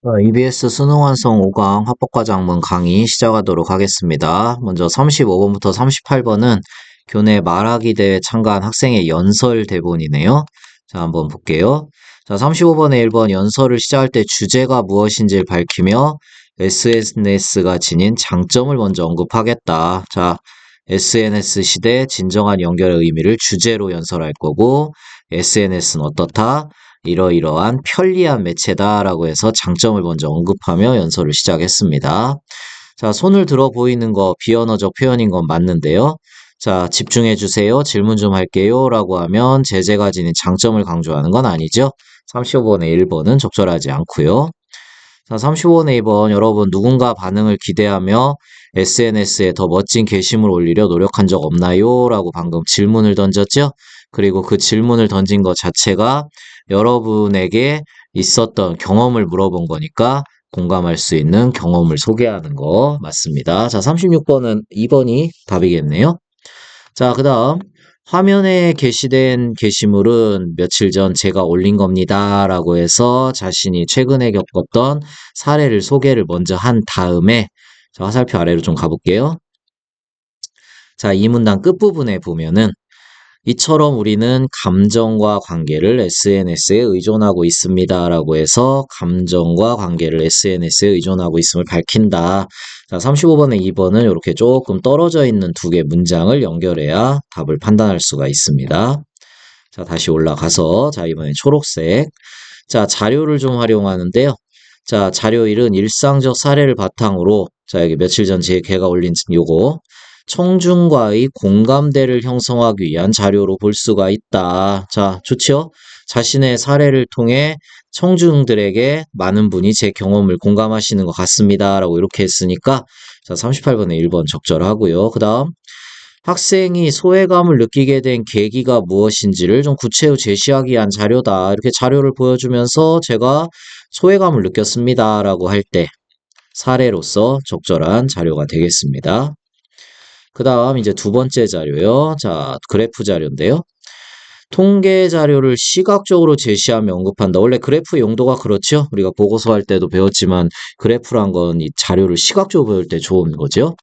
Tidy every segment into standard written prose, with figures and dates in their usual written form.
EBS 수능 완성 5강 합법과작문 강의 시작하도록 하겠습니다. 먼저 35번부터 38번은 교내 말하기 대회 참가한 학생의 연설 대본이네요. 자, 한번 볼게요. 자, 35번에 1번 연설을 시작할 때 주제가 무엇인지를 밝히며 SNS가 지닌 장점을 먼저 언급하겠다. 자, SNS 시대 진정한 연결의 의미를 주제로 연설할 거고, SNS는 어떻다? 이러이러한 편리한 매체다라고 해서 장점을 먼저 언급하며 연설을 시작했습니다. 자, 손을 들어 보이는 거 비언어적 표현인 건 맞는데요. 자, 집중해 주세요. 질문 좀 할게요. 라고 하면 제재가 지닌 장점을 강조하는 건 아니죠. 35번의 1번은 적절하지 않고요. 자, 35번의 2번 여러분 누군가 반응을 기대하며 SNS에 더 멋진 게시물 올리려 노력한 적 없나요? 라고 방금 질문을 던졌죠. 그리고 그 질문을 던진 것 자체가 여러분에게 있었던 경험을 물어본 거니까 공감할 수 있는 경험을 소개하는 거 맞습니다. 자, 36번은 2번이 답이겠네요. 자, 그 다음 화면에 게시된 게시물은 며칠 전 제가 올린 겁니다. 라고 해서 자신이 최근에 겪었던 사례를 소개를 먼저 한 다음에 자, 화살표 아래로 좀 가볼게요. 자, 이 문단 끝부분에 보면은 이처럼 우리는 감정과 관계를 SNS에 의존하고 있습니다. 라고 해서 감정과 관계를 SNS에 의존하고 있음을 밝힌다. 자, 35번에 2번은 이렇게 조금 떨어져 있는 두 개 문장을 연결해야 답을 판단할 수가 있습니다. 자, 다시 올라가서, 자, 이번엔 초록색. 자, 자료를 좀 활용하는데요. 자, 자료 1은 일상적 사례를 바탕으로, 자, 여기 며칠 전 제가 올린 요거, 청중과의 공감대를 형성하기 위한 자료로 볼 수가 있다. 자, 좋죠? 자신의 사례를 통해 청중들에게 많은 분이 제 경험을 공감하시는 것 같습니다. 라고 이렇게 했으니까, 자, 38번에 1번 적절하고요. 그 다음, 학생이 소외감을 느끼게 된 계기가 무엇인지를 좀 구체적으로 제시하기 위한 자료다. 이렇게 자료를 보여주면서 제가 소외감을 느꼈습니다. 라고 할 때 사례로서 적절한 자료가 되겠습니다. 그 다음 이제 두 번째 자료요. 자, 그래프 자료인데요. 통계 자료를 시각적으로 제시하며 언급한다. 원래 그래프 용도가 그렇죠. 우리가 보고서 할 때도 배웠지만 그래프란 건 이 자료를 시각적으로 보일 때 좋은 거죠.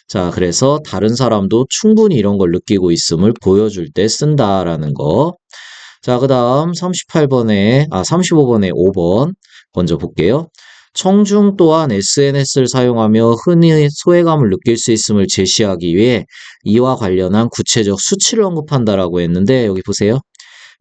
자, 그래서 다른 사람도 충분히 이런 걸 느끼고 있음을 보여줄 때 쓴다라는 거. 자, 그 다음 35번에 5번 먼저 볼게요. 청중 또한 SNS를 사용하며 흔히 소외감을 느낄 수 있음을 제시하기 위해 이와 관련한 구체적 수치를 언급한다라고 했는데 여기 보세요.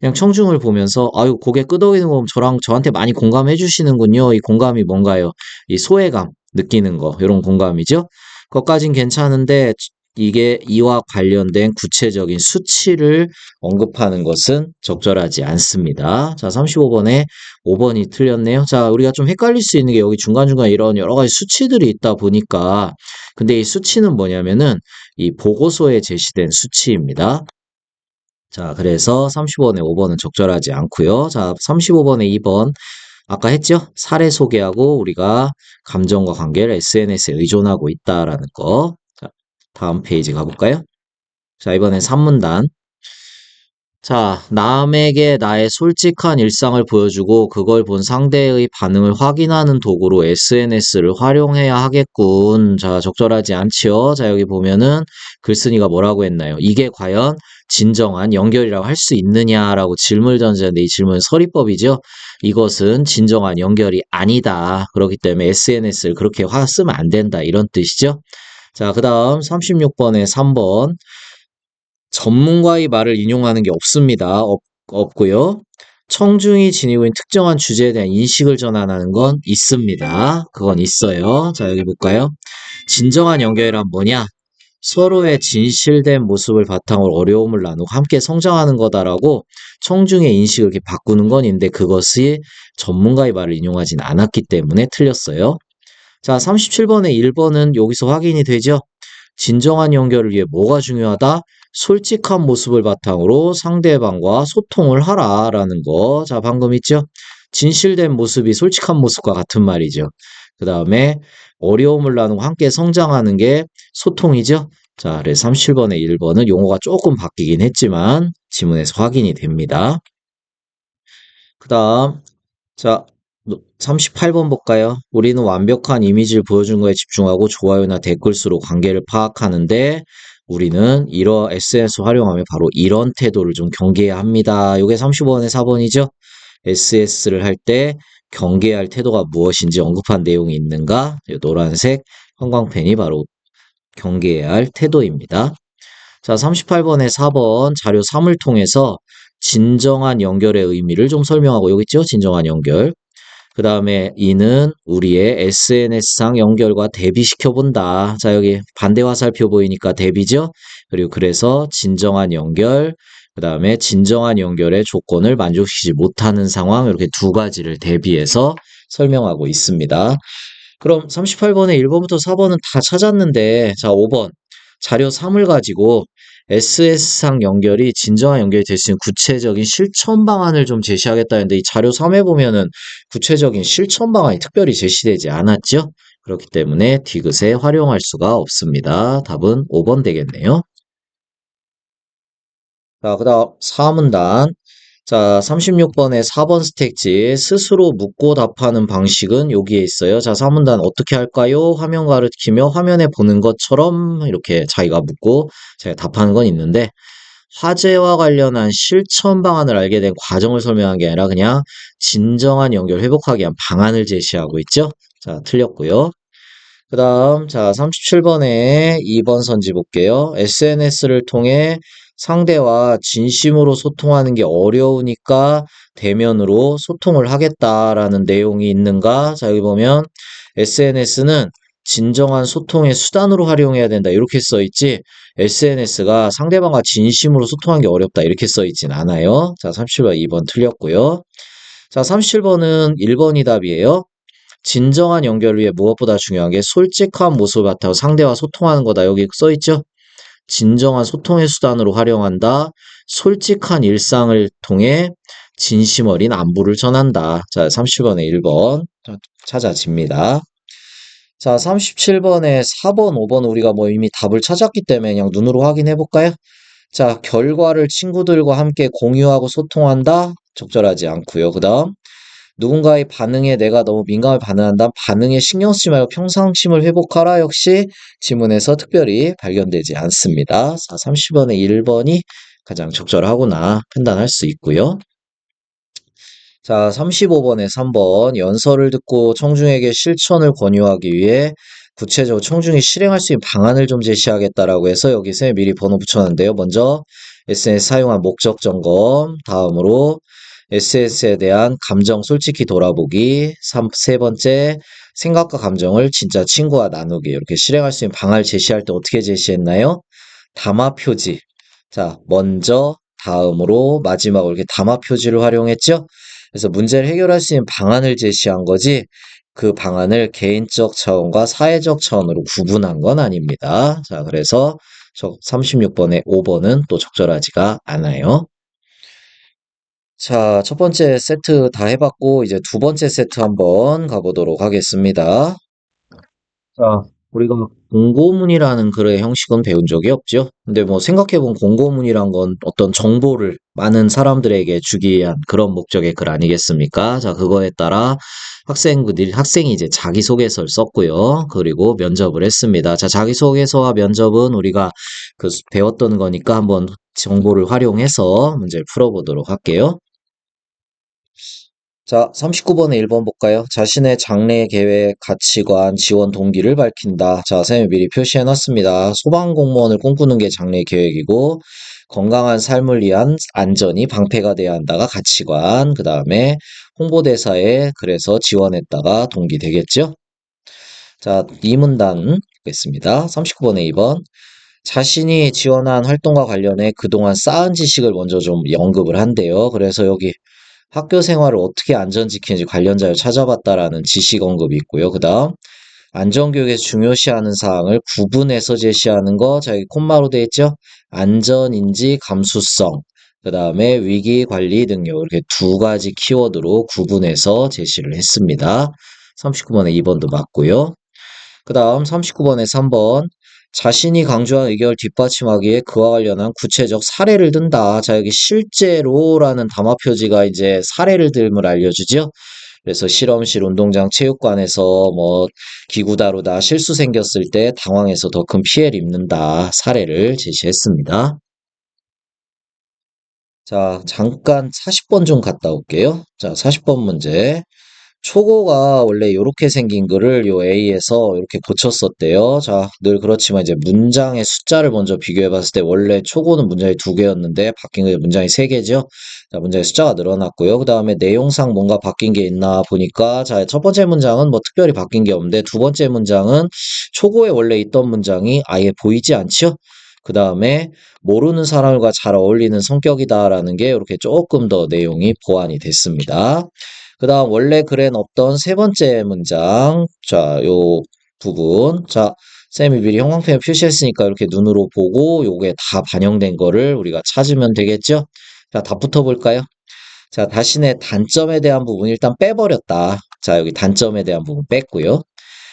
그냥 청중을 보면서 아유 고개 끄덕이는 거 보면 저한테 많이 공감해 주시는군요. 이 공감이 뭔가요? 이 소외감 느끼는 거 이런 공감이죠. 그것까진 괜찮은데 이게 이와 관련된 구체적인 수치를 언급하는 것은 적절하지 않습니다. 자, 35번에 5번이 틀렸네요. 자, 우리가 좀 헷갈릴 수 있는 게 여기 중간중간 이런 여러 가지 수치들이 있다 보니까 근데 이 수치는 뭐냐면은 이 보고서에 제시된 수치입니다. 자, 그래서 35번에 5번은 적절하지 않고요. 자, 35번에 2번 아까 했죠? 사례 소개하고 우리가 감정과 관계를 SNS에 의존하고 있다라는 거. 자, 다음 페이지 가볼까요? 자, 이번엔 3문단. 자, 남에게 나의 솔직한 일상을 보여주고 그걸 본 상대의 반응을 확인하는 도구로 SNS를 활용해야 하겠군. 자, 적절하지 않지요? 자, 여기 보면은 글쓴이가 뭐라고 했나요? 이게 과연 진정한 연결이라고 할 수 있느냐라고 질문을 던졌는데 이 질문은 서리법이죠. 이것은 진정한 연결이 아니다. 그렇기 때문에 SNS를 그렇게 쓰면 안 된다. 이런 뜻이죠. 자, 그 다음 36번에 3번. 전문가의 말을 인용하는 게 없습니다. 없고요. 청중이 지니고 있는 특정한 주제에 대한 인식을 전환하는 건 있습니다. 그건 있어요. 자, 여기 볼까요? 진정한 연결이란 뭐냐? 서로의 진실된 모습을 바탕으로 어려움을 나누고 함께 성장하는 거다라고 청중의 인식을 이렇게 바꾸는 건 있는데 그것이 전문가의 말을 인용하진 않았기 때문에 틀렸어요. 자, 37번에 1번은 여기서 확인이 되죠? 진정한 연결을 위해 뭐가 중요하다? 솔직한 모습을 바탕으로 상대방과 소통을 하라라는 거. 자, 방금 있죠? 진실된 모습이 솔직한 모습과 같은 말이죠. 그 다음에 어려움을 나누고 함께 성장하는 게 소통이죠. 자, 그래서 37번에 1번은 용어가 조금 바뀌긴 했지만 지문에서 확인이 됩니다. 그 다음, 자, 38번 볼까요? 우리는 완벽한 이미지를 보여주는 거에 집중하고 좋아요나 댓글 수로 관계를 파악하는데 우리는 이런 SNS 활용하면 바로 이런 태도를 좀 경계해야 합니다. 이게 35번의 4번이죠? SS를 할 때 경계할 태도가 무엇인지 언급한 내용이 있는가? 노란색 형광펜이 바로 경계해야 할 태도입니다. 자, 38번에 4번 자료 3을 통해서 진정한 연결의 의미를 좀 설명하고 여기 있죠? 진정한 연결. 그 다음에 이는 우리의 SNS상 연결과 대비시켜 본다. 자, 여기 반대 화살표 보이니까 대비죠? 그리고 그래서 진정한 연결, 그 다음에 진정한 연결의 조건을 만족시키지 못하는 상황, 이렇게 두 가지를 대비해서 설명하고 있습니다. 그럼 38번에 1번부터 4번은 다 찾았는데, 자, 5번. 자료 3을 가지고 SS상 연결이 진정한 연결이 될 수 있는 구체적인 실천 방안을 좀 제시하겠다는데, 이 자료 3에 보면은 구체적인 실천 방안이 특별히 제시되지 않았죠? 그렇기 때문에 디귿에 활용할 수가 없습니다. 답은 5번 되겠네요. 자, 그 다음 4문단. 자, 36번의 4번 스택지 스스로 묻고 답하는 방식은 여기에 있어요. 자, 4문단 어떻게 할까요? 화면 가리키며 화면에 보는 것처럼 이렇게 자기가 묻고 제가 답하는 건 있는데 화제와 관련한 실천 방안을 알게 된 과정을 설명한 게 아니라 그냥 진정한 연결 회복하기 위한 방안을 제시하고 있죠. 자, 틀렸고요. 그 다음, 자, 37번에 2번 선지 볼게요. SNS를 통해 상대와 진심으로 소통하는 게 어려우니까 대면으로 소통을 하겠다라는 내용이 있는가? 자, 여기 보면 SNS는 진정한 소통의 수단으로 활용해야 된다. 이렇게 써 있지. SNS가 상대방과 진심으로 소통하는 게 어렵다. 이렇게 써 있진 않아요. 자, 37번 2번 틀렸고요. 자, 37번은 1번이 답이에요. 진정한 연결을 위해 무엇보다 중요한 게 솔직한 모습을 바탕으로 상대와 소통하는 거다. 여기 써 있죠? 진정한 소통의 수단으로 활용한다. 솔직한 일상을 통해 진심 어린 안부를 전한다. 자, 30번에 1번 찾아집니다. 자, 37번에 4번, 5번 우리가 뭐 이미 답을 찾았기 때문에 그냥 눈으로 확인해 볼까요? 자, 결과를 친구들과 함께 공유하고 소통한다. 적절하지 않고요. 그다음 누군가의 반응에 내가 너무 민감하게 반응한다. 반응에 신경 쓰지 말고 평상심을 회복하라. 역시 지문에서 특별히 발견되지 않습니다. 30번의 1번이 가장 적절하구나 판단할 수 있고요. 자, 35번에 3번 연설을 듣고 청중에게 실천을 권유하기 위해 구체적으로 청중이 실행할 수 있는 방안을 좀 제시하겠다라고 해서 여기서 미리 번호 붙여놨는데요. 먼저 SNS 사용한 목적 점검, 다음으로 SNS에 대한 감정 솔직히 돌아보기, 세 번째 생각과 감정을 진짜 친구와 나누기, 이렇게 실행할 수 있는 방안을 제시할 때 어떻게 제시했나요? 담화 표지. 자, 먼저, 다음으로, 마지막으로 이렇게 담화 표지를 활용했죠? 그래서 문제를 해결할 수 있는 방안을 제시한 거지, 그 방안을 개인적 차원과 사회적 차원으로 구분한 건 아닙니다. 자, 그래서 36번에 5번은 또 적절하지가 않아요. 자, 첫 번째 세트 다 해봤고, 이제 두 번째 세트 한번 가보도록 하겠습니다. 자, 우리가 공고문이라는 글의 형식은 배운 적이 없죠. 근데 뭐 생각해본 공고문이란 건 어떤 정보를 많은 사람들에게 주기 위한 그런 목적의 글 아니겠습니까? 자, 그거에 따라 학생이 이제 자기소개서를 썼고요. 그리고 면접을 했습니다. 자, 자기소개서와 면접은 우리가 배웠던 거니까 한번 정보를 활용해서 문제를 풀어보도록 할게요. 자, 39번에 1번 볼까요? 자신의 장래 계획, 가치관, 지원 동기를 밝힌다. 자, 선생님이 미리 표시해 놨습니다. 소방공무원을 꿈꾸는 게 장래 계획이고, 건강한 삶을 위한 안전이 방패가 돼야 한다가 가치관, 그 다음에 홍보대사에 그래서 지원했다가 동기 되겠죠? 자, 이 문단 보겠습니다. 39번에 2번. 자신이 지원한 활동과 관련해 그동안 쌓은 지식을 먼저 좀 언급을 한대요. 그래서 여기 학교 생활을 어떻게 안전 지키는지 관련 자료 찾아봤다라는 지식 언급이 있고요. 그 다음, 안전교육에서 중요시하는 사항을 구분해서 제시하는 거, 자, 여기 콤마로 되어 있죠? 안전인지 감수성, 그 다음에 위기관리 능력, 이렇게 두 가지 키워드로 구분해서 제시를 했습니다. 39번에 2번도 맞고요. 그 다음 39번에 3번, 자신이 강조한 의견을 뒷받침하기에 그와 관련한 구체적 사례를 든다. 자, 여기 실제로라는 담화 표지가 이제 사례를 들음을 알려주죠. 그래서 실험실, 운동장, 체육관에서 뭐 기구 다루다 실수 생겼을 때 당황해서 더 큰 피해를 입는다 사례를 제시했습니다. 자, 잠깐 40번 좀 갔다 올게요. 자, 40번 문제. 초고가 원래 이렇게 생긴 거를 요 A에서 이렇게 고쳤었대요. 자, 늘 그렇지만 이제 문장의 숫자를 먼저 비교해 봤을 때 원래 초고는 문장이 두 개였는데 바뀐 게 문장이 세 개죠. 자, 문장의 숫자가 늘어났고요. 그 다음에 내용상 뭔가 바뀐 게 있나 보니까 자, 첫 번째 문장은 뭐 특별히 바뀐 게 없는데 두 번째 문장은 초고에 원래 있던 문장이 아예 보이지 않죠. 그 다음에 모르는 사람과 잘 어울리는 성격이다라는 게 이렇게 조금 더 내용이 보완이 됐습니다. 그 다음 원래 글엔 없던 세 번째 문장. 자, 요 부분. 자, 쌤이 미리 형광펜을 표시했으니까 이렇게 눈으로 보고 요게 다 반영된 거를 우리가 찾으면 되겠죠? 자, 다 붙어볼까요? 자, 자신의 단점에 대한 부분 일단 빼버렸다. 자, 여기 단점에 대한 부분 뺐고요.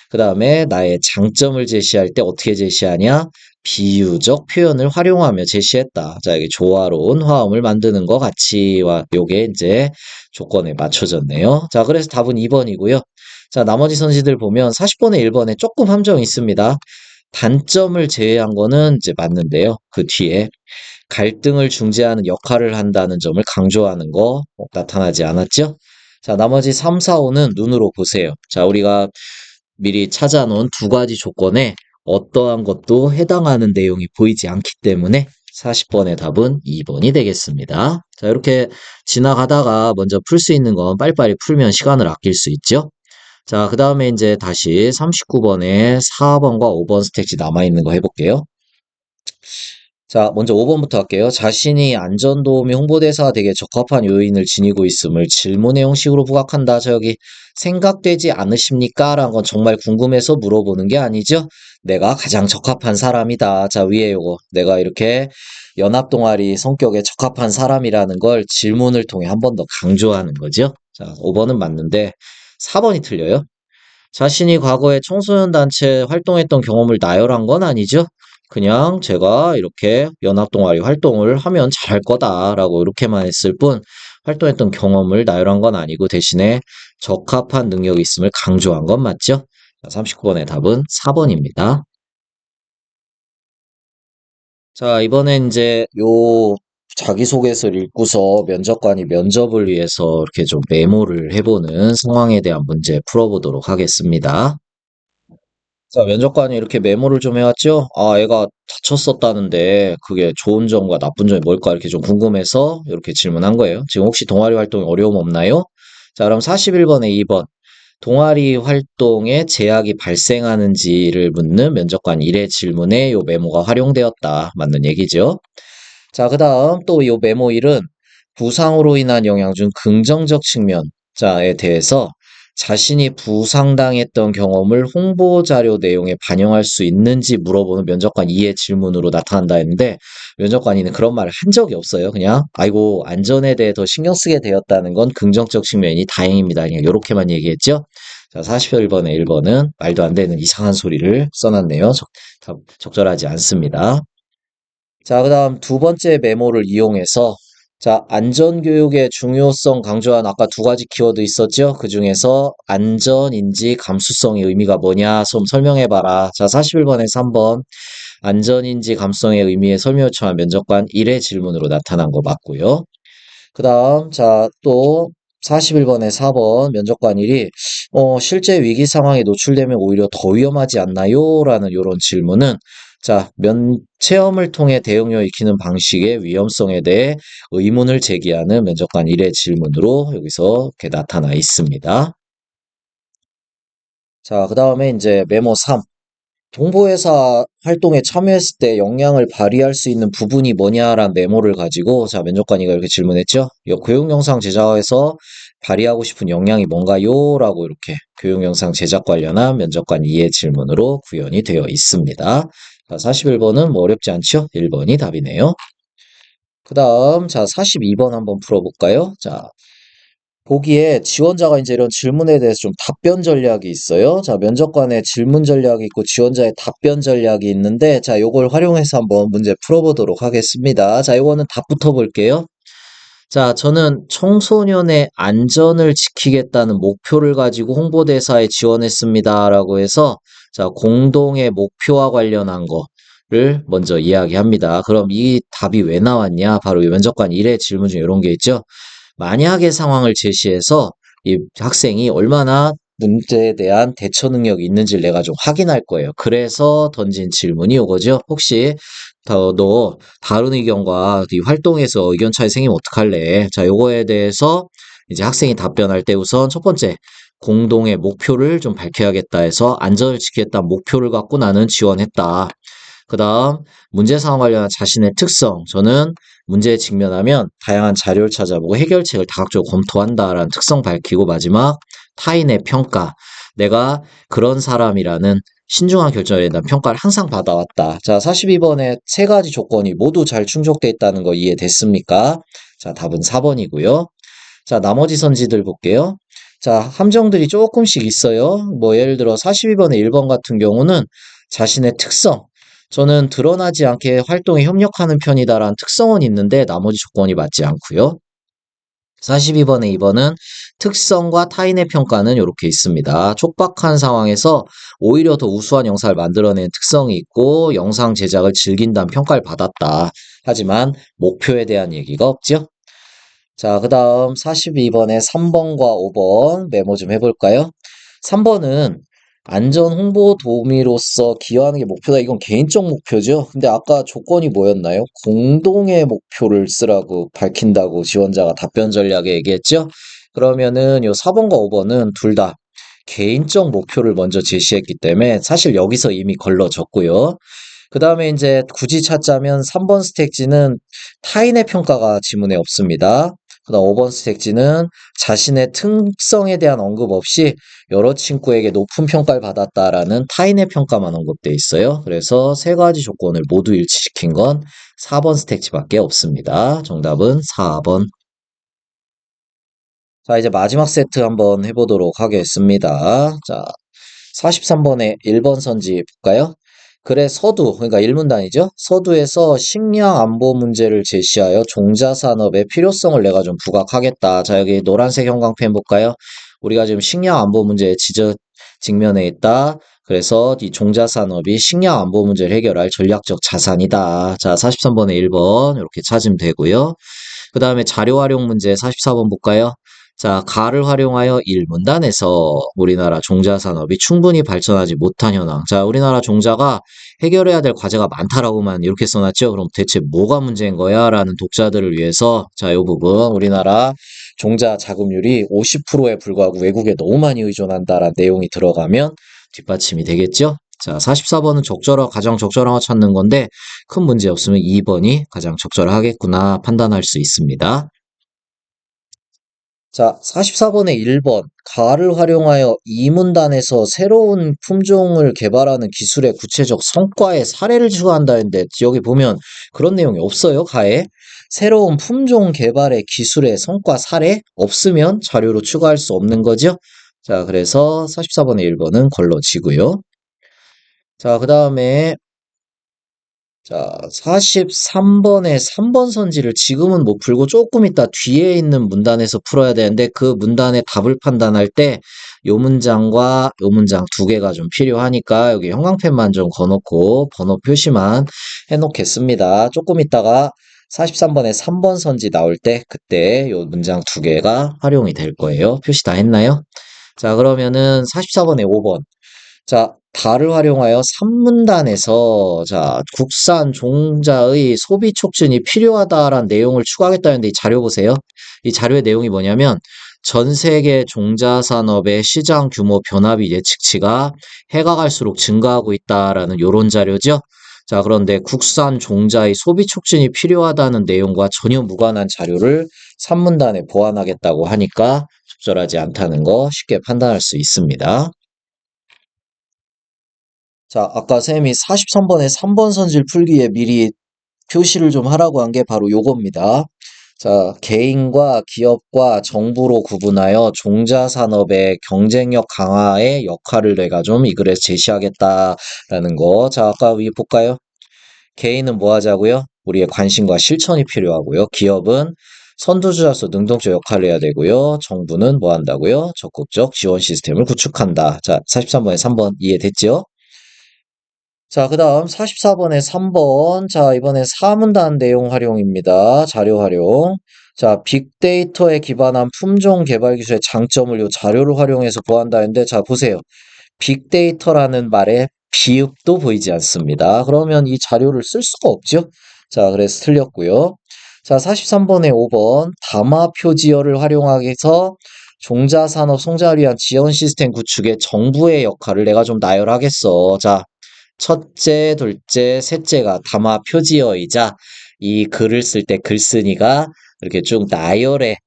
그 다음에 나의 장점을 제시할 때 어떻게 제시하냐? 비유적 표현을 활용하며 제시했다. 자, 여기 조화로운 화음을 만드는 거 같이와 요게 이제 조건에 맞춰졌네요. 자, 그래서 답은 2번이고요. 자, 나머지 선지들 보면 40번에 1번에 조금 함정이 있습니다. 단점을 제외한 거는 이제 맞는데요. 그 뒤에 갈등을 중재하는 역할을 한다는 점을 강조하는 거 나타나지 않았죠? 자, 나머지 3, 4, 5는 눈으로 보세요. 자, 우리가 미리 찾아놓은 두 가지 조건에 어떠한 것도 해당하는 내용이 보이지 않기 때문에 40번의 답은 2번이 되겠습니다. 자, 이렇게 지나가다가 먼저 풀 수 있는 건 빨리빨리 풀면 시간을 아낄 수 있죠. 자, 그 다음에 이제 다시 39번에 4번과 5번 스택지 남아있는 거 해볼게요. 자, 먼저 5번부터 할게요. 자신이 안전도우미 홍보대사가 되게 적합한 요인을 지니고 있음을 질문의 형식으로 부각한다. 자, 여기 생각되지 않으십니까? 라는 건 정말 궁금해서 물어보는 게 아니죠. 내가 가장 적합한 사람이다. 자, 위에 요거. 내가 이렇게 연합동아리 성격에 적합한 사람이라는 걸 질문을 통해 한 번 더 강조하는 거죠. 자, 5번은 맞는데 4번이 틀려요. 자신이 과거에 청소년 단체 활동했던 경험을 나열한 건 아니죠. 그냥 제가 이렇게 연합동아리 활동을 하면 잘할 거다라고 이렇게만 했을 뿐 활동했던 경험을 나열한 건 아니고 대신에 적합한 능력이 있음을 강조한 건 맞죠? 39번의 답은 4번입니다. 자, 이번엔 이제 요 자기소개서를 읽고서 면접관이 면접을 위해서 이렇게 좀 메모를 해보는 상황에 대한 문제 풀어보도록 하겠습니다. 자, 면접관이 이렇게 메모를 좀 해왔죠? 아, 애가 다쳤었다는데 그게 좋은 점과 나쁜 점이 뭘까 이렇게 좀 궁금해서 이렇게 질문한 거예요. 지금 혹시 동아리 활동에 어려움 없나요? 자, 그럼 41번에 2번. 동아리 활동에 제약이 발생하는지를 묻는 면접관 1의 질문에 요 메모가 활용되었다. 맞는 얘기죠. 자, 그 다음 또 요 메모 1은 부상으로 인한 영향 중 긍정적 측면, 자에 대해서 자신이 부상당했던 경험을 홍보 자료 내용에 반영할 수 있는지 물어보는 면접관 2의 질문으로 나타난다 했는데 면접관이는 그런 말을 한 적이 없어요. 그냥 아이고 안전에 대해 더 신경 쓰게 되었다는 건 긍정적 측면이 다행입니다. 그냥 이렇게만 얘기했죠. 자, 41번에 1번은 말도 안 되는 이상한 소리를 써놨네요. 적절하지 않습니다. 자, 그 다음 두 번째 메모를 이용해서 자, 안전교육의 중요성 강조한 아까 두 가지 키워드 있었죠? 그 중에서 안전인지 감수성의 의미가 뭐냐? 좀 설명해봐라. 자, 41번에 3번. 안전인지 감수성의 의미에 설명 요청한 면접관 1의 질문으로 나타난 거 맞고요. 그 다음, 자, 또 41번에 4번 면접관 1이 실제 위기 상황에 노출되면 오히려 더 위험하지 않나요? 라는 이런 질문은 자, 체험을 통해 대응력 익히는 방식의 위험성에 대해 의문을 제기하는 면접관 1의 질문으로 여기서 이렇게 나타나 있습니다. 자, 그 다음에 이제 메모 3. 홍보회사 활동에 참여했을 때 역량을 발휘할 수 있는 부분이 뭐냐라는 메모를 가지고 자 면접관이가 이렇게 질문했죠. 교육 영상 제작에서 발휘하고 싶은 역량이 뭔가요? 라고 이렇게 교육 영상 제작 관련한 면접관 2의 질문으로 구현이 되어 있습니다. 자, 41번은 뭐 어렵지 않죠? 1번이 답이네요. 그 다음 자 42번 한번 풀어볼까요? 자 보기에 지원자가 이제 이런 질문에 대해서 좀 답변 전략이 있어요. 자, 면접관의 질문 전략이 있고 지원자의 답변 전략이 있는데, 자, 요걸 활용해서 한번 문제 풀어보도록 하겠습니다. 자, 요거는 답부터 볼게요. 자, 저는 청소년의 안전을 지키겠다는 목표를 가지고 홍보대사에 지원했습니다라고 해서 자, 공동의 목표와 관련한 거를 먼저 이야기합니다. 그럼 이 답이 왜 나왔냐? 바로 이 면접관 1의 질문 중에 이런 게 있죠. 만약의 상황을 제시해서 이 학생이 얼마나 문제에 대한 대처 능력이 있는지를 내가 좀 확인할 거예요. 그래서 던진 질문이 이거죠. 혹시 너 다른 의견과 이 활동에서 의견 차이 생기면 어떡할래? 자, 요거에 대해서 이제 학생이 답변할 때 우선 첫 번째, 공동의 목표를 좀 밝혀야겠다 해서 안전을 지키겠다 목표를 갖고 나는 지원했다. 그 다음, 문제 상황 관련한 자신의 특성. 저는 문제에 직면하면 다양한 자료를 찾아보고 해결책을 다각적으로 검토한다라는 특성 밝히고 마지막, 타인의 평가. 내가 그런 사람이라는 신중한 결정에 대한 평가를 항상 받아왔다. 자, 42번에 세 가지 조건이 모두 잘 충족돼 있다는 거 이해됐습니까? 자, 답은 4번이고요. 자, 나머지 선지들 볼게요. 자, 함정들이 조금씩 있어요. 뭐, 예를 들어 42번의 1번 같은 경우는 자신의 특성. 저는 드러나지 않게 활동에 협력하는 편이다라는 특성은 있는데 나머지 조건이 맞지 않고요. 42번의 2번은 특성과 타인의 평가는 이렇게 있습니다. 촉박한 상황에서 오히려 더 우수한 영상을 만들어낸 특성이 있고 영상 제작을 즐긴다는 평가를 받았다. 하지만 목표에 대한 얘기가 없죠. 자, 그 다음 42번에 3번과 5번 메모 좀 해볼까요? 3번은 안전 홍보 도우미로서 기여하는 게 목표다. 이건 개인적 목표죠. 근데 아까 조건이 뭐였나요? 공동의 목표를 쓰라고 밝힌다고 지원자가 답변 전략에 얘기했죠? 그러면은 요 4번과 5번은 둘 다 개인적 목표를 먼저 제시했기 때문에 사실 여기서 이미 걸러졌고요. 그 다음에 이제 굳이 찾자면 3번 스택지는 타인의 평가가 지문에 없습니다. 그다음 5번 스택지는 자신의 특성에 대한 언급 없이 여러 친구에게 높은 평가를 받았다라는 타인의 평가만 언급돼 있어요. 그래서 세 가지 조건을 모두 일치시킨 건 4번 스택지밖에 없습니다. 정답은 4번. 자, 이제 마지막 세트 한번 해보도록 하겠습니다. 자, 43번에 1번 선지 볼까요? 그래 서두, 그러니까 일문단이죠. 서두에서 식량 안보 문제를 제시하여 종자산업의 필요성을 내가 좀 부각하겠다. 자, 여기 노란색 형광펜 볼까요? 우리가 지금 식량 안보 문제에 직면해 있다. 그래서 이 종자산업이 식량 안보 문제를 해결할 전략적 자산이다. 자, 43번에 1번 이렇게 찾으면 되고요. 그 다음에 자료 활용 문제 44번 볼까요? 자, 가를 활용하여 일문단에서 우리나라 종자 산업이 충분히 발전하지 못한 현황. 자, 우리나라 종자가 해결해야 될 과제가 많다라고만 이렇게 써놨죠. 그럼 대체 뭐가 문제인 거야? 라는 독자들을 위해서 자, 이 부분 우리나라 종자 자급률이 50%에 불과하고 외국에 너무 많이 의존한다라는 내용이 들어가면 뒷받침이 되겠죠. 자, 44번은 가장 적절한 거 찾는 건데 큰 문제 없으면 2번이 가장 적절하겠구나 판단할 수 있습니다. 자, 44번에 1번. 가를 활용하여 이문단에서 새로운 품종을 개발하는 기술의 구체적 성과의 사례를 추가한다는데 여기 보면 그런 내용이 없어요, 가에. 새로운 품종 개발의 기술의 성과 사례 없으면 자료로 추가할 수 없는 거죠. 자, 그래서 44번에 1번은 걸러지고요. 자, 그 다음에 자, 43번에 3번 선지를 지금은 못 풀고 조금 이따 뒤에 있는 문단에서 풀어야 되는데 그 문단의 답을 판단할 때 요 문장과 요 문장 두 개가 좀 필요하니까 여기 형광펜만 좀 거놓고 번호 표시만 해놓겠습니다. 조금 있다가 43번에 3번 선지 나올 때 그때 요 문장 두 개가 활용이 될 거예요. 표시 다 했나요? 자, 그러면은 44번에 5번. 자, 달을 활용하여 산문단에서 자, 국산 종자의 소비 촉진이 필요하다라는 내용을 추가하겠다는데 이 자료 보세요. 이 자료의 내용이 뭐냐면 전 세계 종자 산업의 시장 규모 변화비 예측치가 해가 갈수록 증가하고 있다라는 요런 자료죠. 자, 그런데 국산 종자의 소비 촉진이 필요하다는 내용과 전혀 무관한 자료를 산문단에 보완하겠다고 하니까 적절하지 않다는 거 쉽게 판단할 수 있습니다. 자, 아까 쌤이 43번에 3번 선지를 풀기 위해 미리 표시를 좀 하라고 한 게 바로 요겁니다. 자, 개인과 기업과 정부로 구분하여 종자 산업의 경쟁력 강화의 역할을 내가 좀 이 글에서 제시하겠다라는 거. 자, 아까 위 볼까요? 개인은 뭐 하자고요? 우리의 관심과 실천이 필요하고요. 기업은 선두주자로서 능동적 역할을 해야 되고요. 정부는 뭐 한다고요? 적극적 지원 시스템을 구축한다. 자, 43번에 3번 이해됐죠? 자, 그 다음 44번에 3번. 자, 이번에 사문단 내용 활용입니다. 자료 활용. 자, 빅데이터에 기반한 품종 개발 기술의 장점을 요 자료를 활용해서 보완다는데, 자, 보세요. 빅데이터라는 말에 비읍도 보이지 않습니다. 그러면 이 자료를 쓸 수가 없죠? 자, 그래서 틀렸고요. 자, 43번에 5번. 담화 표지어를 활용하기 위해서 종자산업 성장을 위한 지원 시스템 구축에 정부의 역할을 내가 좀 나열하겠어. 자, 첫째, 둘째, 셋째가 담화 표지어이자 이 글을 쓸 때 글쓴이가 이렇게 쭉 나열의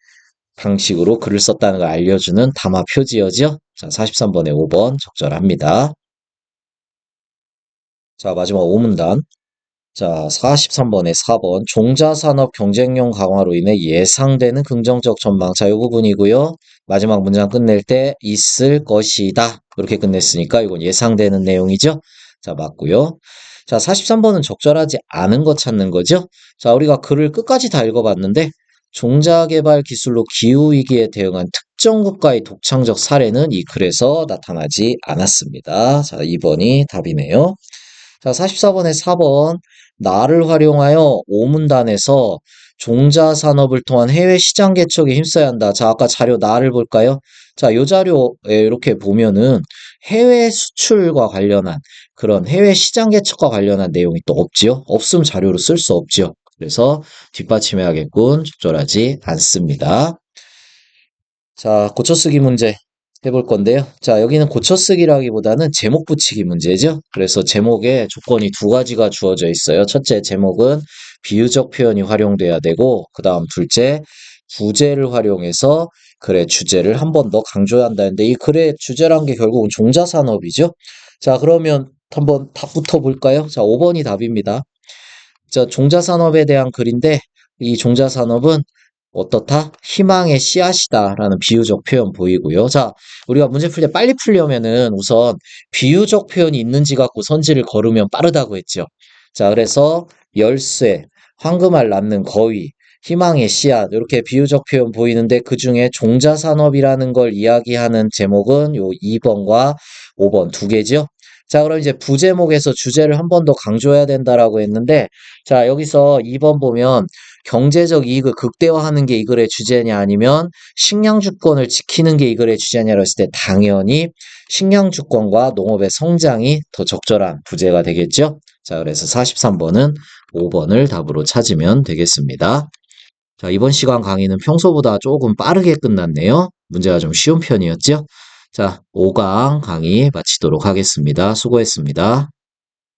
방식으로 글을 썼다는 걸 알려주는 담화 표지어죠. 자, 43번에 5번 적절합니다. 자, 마지막 5문단. 자, 43번에 4번. 종자산업 경쟁력 강화로 인해 예상되는 긍정적 전망. 자, 이 부분이고요. 마지막 문장 끝낼 때 있을 것이다. 이렇게 끝냈으니까 이건 예상되는 내용이죠. 자, 맞고요. 자, 43번은 적절하지 않은 거 찾는 거죠. 자, 우리가 글을 끝까지 다 읽어봤는데 종자개발 기술로 기후위기에 대응한 특정 국가의 독창적 사례는 이 글에서 나타나지 않았습니다. 자, 2번이 답이네요. 자, 44번에 4번. 나를 활용하여 오문단에서 종자 산업을 통한 해외 시장 개척에 힘써야 한다. 자, 아까 자료 나를 볼까요? 자, 요 자료에 이렇게 보면은 해외 수출과 관련한 그런 해외 시장 개척과 관련한 내용이 또 없지요? 없으면 자료로 쓸 수 없지요. 그래서 뒷받침해야겠군. 적절하지 않습니다. 자, 고쳐쓰기 문제 해볼 건데요. 자, 여기는 고쳐쓰기라기보다는 제목 붙이기 문제죠. 그래서 제목에 조건이 두 가지가 주어져 있어요. 첫째, 제목은 비유적 표현이 활용돼야 되고, 그 다음 둘째, 부제를 활용해서 글의 주제를 한 번 더 강조해야 한다는데, 이 글의 주제란 게 결국은 종자산업이죠. 자, 그러면 한번 답부터 볼까요? 자, 5번이 답입니다. 자, 종자산업에 대한 글인데, 이 종자산업은 어떻다? 희망의 씨앗이다라는 비유적 표현 보이고요. 자, 우리가 문제 풀 때 빨리 풀려면은 우선 비유적 표현이 있는지 갖고 선지를 걸으면 빠르다고 했죠. 자, 그래서 열쇠, 황금알 낳는 거위, 희망의 씨앗 이렇게 비유적 표현 보이는데 그중에 종자산업이라는 걸 이야기하는 제목은 요 2번과 5번 두 개죠. 자, 그럼 이제 부제목에서 주제를 한 번 더 강조해야 된다라고 했는데, 자, 여기서 2번 보면 경제적 이익을 극대화하는 게 이 글의 주제냐 아니면 식량 주권을 지키는 게 이 글의 주제냐로 했을 때 당연히 식량 주권과 농업의 성장이 더 적절한 부제가 되겠죠. 자, 그래서 43번은 5번을 답으로 찾으면 되겠습니다. 자, 이번 시간 강의는 평소보다 조금 빠르게 끝났네요. 문제가 좀 쉬운 편이었죠. 자, 5강 강의 마치도록 하겠습니다. 수고했습니다.